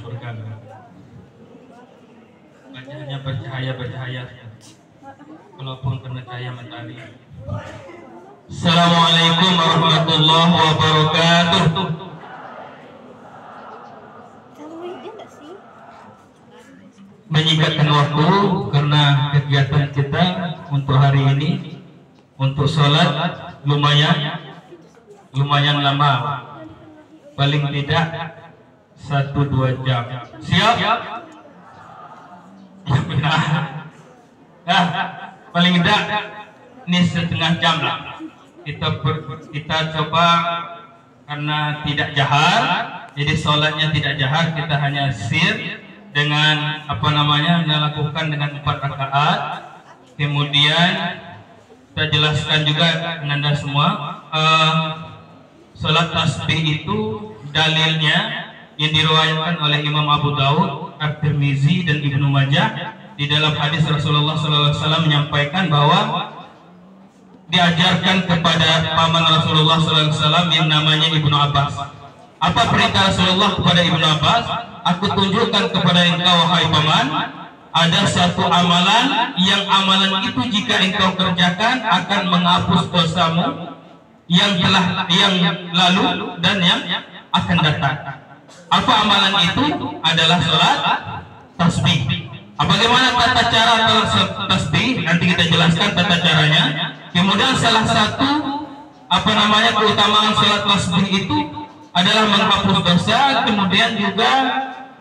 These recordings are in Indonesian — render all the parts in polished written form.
berganda. Wajahnya bercahaya, walaupun kena cahaya matahari. Assalamualaikum warahmatullahi wabarakatuh. Menyingkatkan waktu karena kegiatan kita untuk hari ini, untuk sholat lumayan lama, paling tidak 1-2 jam. Siap? Ya benar. Paling tidak ini setengah jam lah. Kita coba karena tidak jahar, jadi sholatnya tidak jahar, kita hanya sir dengan melakukan dengan 4 rakaat. Kemudian kita jelaskan juga Anda semua, sholat tasbih itu dalilnya yang diriwayatkan oleh Imam Abu Daud, At-Tirmizi dan Ibnu Majah. Di dalam hadis Rasulullah SAW menyampaikan bahwa diajarkan kepada paman Rasulullah SAW yang namanya Ibnu Abbas. Apa perintah Rasulullah kepada Ibnu Abbas? Aku tunjukkan kepada engkau wahai paman, ada satu amalan yang amalan itu jika engkau kerjakan akan menghapus dosamu yang lalu dan yang akan datang. Apa amalan itu? Adalah sholat tasbih. Bagaimana tata cara tasbih? Nanti kita jelaskan tata caranya. Kemudian salah satu keutamaan sholat tasbih itu adalah menghapus dosa. Kemudian juga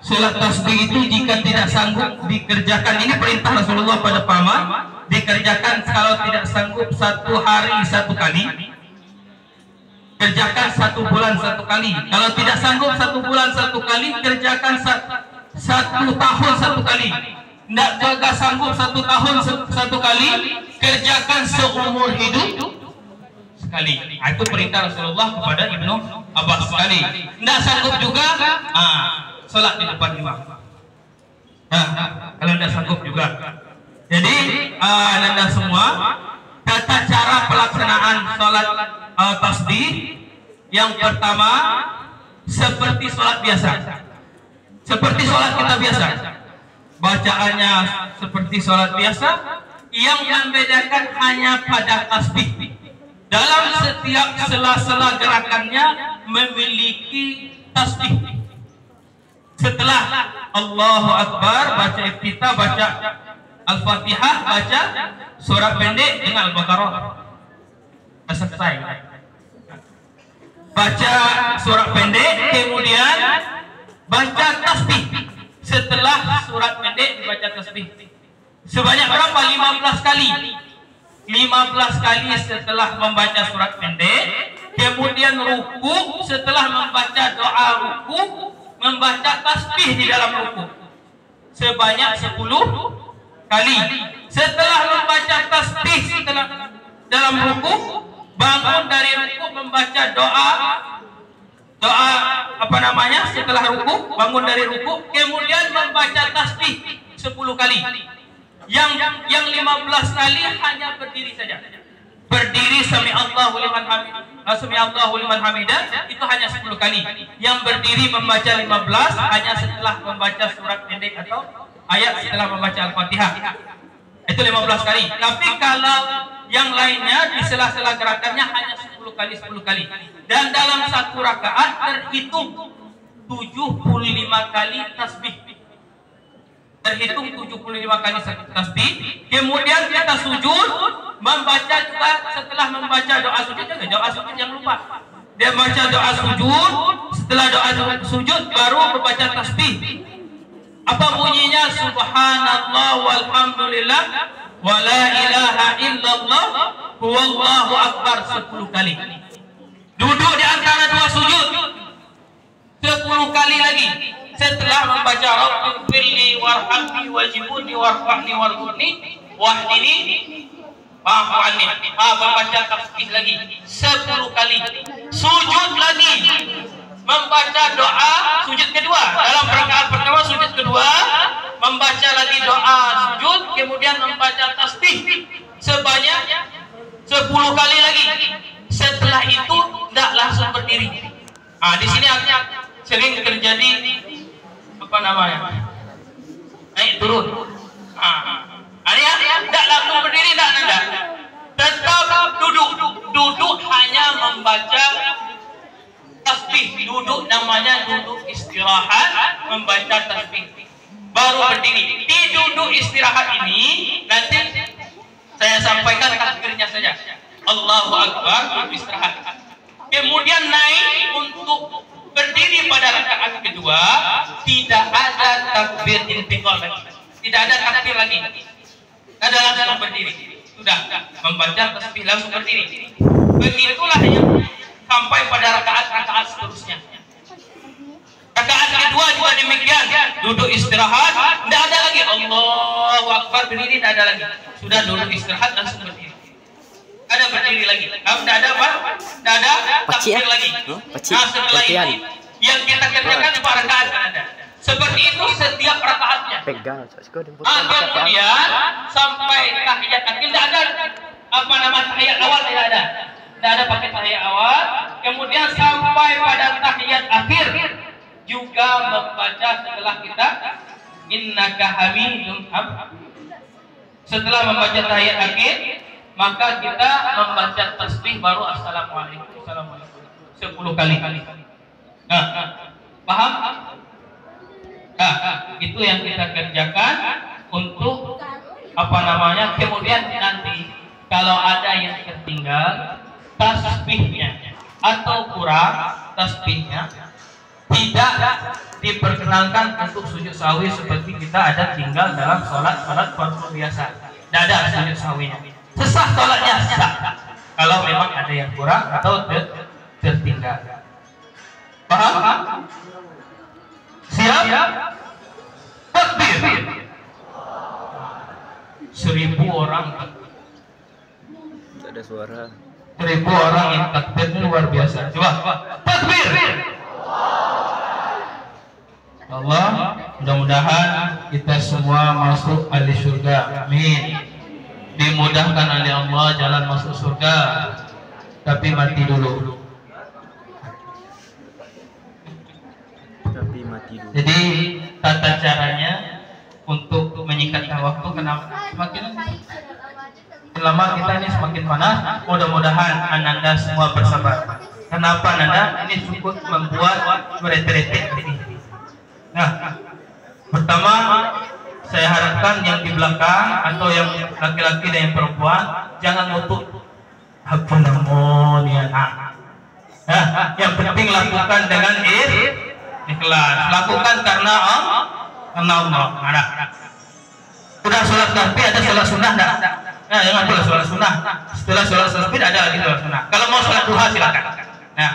sholat tasbih itu jika tidak sanggup dikerjakan, ini perintah Rasulullah pada paman, dikerjakan kalau tidak sanggup 1 hari 1 kali, kerjakan 1 bulan 1 kali. Kalau tidak sanggup 1 bulan 1 kali, kerjakan 1 tahun 1 kali. Tidak juga sanggup 1 tahun 1 kali, kerjakan seumur hidup sekali. Itu perintah Rasulullah kepada Ibnu Abbas sekali. Tidak sanggup juga, sholat di depan imam. Kalau tidak sanggup juga. Jadi Anda semua, tata cara pelaksanaan sholat tasbih yang pertama seperti sholat biasa, seperti sholat kita biasa. Bacaannya seperti sholat biasa, yang membedakan hanya pada tasbih. Dalam setiap sela-sela gerakannya memiliki tasbih. Setelah Allahu Akbar, baca iftitah, baca Al-Fatihah, baca surat pendek dengan Al-Baqarah. Selesai. Baca surat pendek, kemudian baca tasbih. Setelah surat pendek dibaca tasbih. Sebanyak berapa? 15 kali. 15 kali setelah membaca surat pendek, kemudian ruku, setelah membaca doa ruku, membaca tasbih di dalam ruku sebanyak 10 kali. Setelah membaca tasbih dalam ruku, bangun dari ruku membaca doa setelah ruku, bangun dari ruku, kemudian membaca tasbih 10 kali. Yang 15 kali hanya berdiri saja. Berdiri sami Allahu liman hamidah itu hanya 10 kali. Yang berdiri membaca 15 hanya setelah membaca surat pendek atau ayat setelah membaca Al-Fatihah. Itu 15 kali. Tapi kalau yang lainnya di sela-sela gerakannya hanya 10 kali. Dan dalam 1 rakaat terhitung 75 kali tasbih. Terhitung 75 kali tasbih. Kemudian kita sujud, membaca juga setelah membaca doa sujud, doa sujud jangan lupa. Dia baca doa sujud, setelah doa sujud baru membaca tasbih. Apa bunyinya? Subhanallah walhamdulillah wa la ilaha illallah huwallahu akbar 10 kali. Duduk di antara 2 sujud 10 kali lagi. Setelah membaca Rabbighfirli warhamni wajibuni warfa'ni warzuqni wahdini wa'fu anni, membaca tasbih lagi 10 kali. Sujud lagi, membaca doa sujud kedua. Dalam rakaat pertama sujud kedua membaca lagi doa sujud, kemudian membaca tasbih sebanyak 10 kali lagi. Setelah itu tidak langsung berdiri. Di sini sering terjadi namanya? Naik turun. Tidak langsung berdiri, tidak. Tetap duduk hanya membaca tasbih. Duduk namanya duduk istirahat, membaca tasbih. Baru berdiri. Di duduk istirahat ini nanti saya sampaikan takbirnya saja. Allahu Akbar, duduk istirahat. Kemudian naik untuk berdiri pada rakaat kedua, tidak ada takbir intiqal lagi. Tidak ada takbir lagi. Ada langsung berdiri. Sudah membaca tasbih langsung berdiri. Begitulah yang sampai pada rakaat seterusnya. Rakaat kedua juga demikian. Duduk istirahat, tidak ada lagi. Allahu Akbar, berdiri, tidak ada lagi. Sudah duduk istirahat langsung berdiri. Ada berdiri lagi. Tidak ada apa? Tidak ada takbir lagi. Nah, setelah itu yang kita kerjakan di rakaat ada. Seperti itu setiap rakaatnya. Kemudian sampai tahiyat akhir tidak ada tahiyat awal, tidak ada. Tidak ada pakai tahiyat awal. Kemudian sampai pada tahiyat akhir juga membaca setelah kita innaka hamidum hamid. Setelah membaca tahiyat akhir, maka kita membaca tasbih baru assalamualaikum 10 kali. Paham? Itu yang kita kerjakan untuk kemudian nanti kalau ada yang tertinggal tasbihnya atau kurang tasbihnya, tidak diperkenankan untuk sujud sahwi seperti kita ada tinggal dalam sholat fardu biasa. Tidak ada sujud sahwinya. Sesah sholatnya sah kalau memang ada yang kurang atau tertinggal. Paham? Siap? Takbir. 1000 orang. Tidak ada suara. 1000 orang yang takbir ini luar biasa. Coba. Takbir. Allah, mudah-mudahan kita semua masuk ahli surga. Amin. Dimudahkan oleh Allah jalan masuk surga. Tapi mati dulu. Jadi tata caranya untuk menyingkatkan waktu, kenapa semakin lama kita ini semakin panas. Mudah-mudahan ananda semua bersabar. Kenapa Nanda? Ini cukup membuat merete-rete ini. Nah, pertama saya harapkan yang di belakang atau yang laki-laki dan yang perempuan jangan nutup apa namanya. Nah, yang penting lakukan dengan ikhlas. Lakukan karena Allah. Sudah sholat nabi, ada sholat sunnah enggak? Nah, jangan pula sholat sunnah. Setelah sholat sunnah tidak ada lagi sholat sunnah. Kalau mau sholat duha silakan. Nah,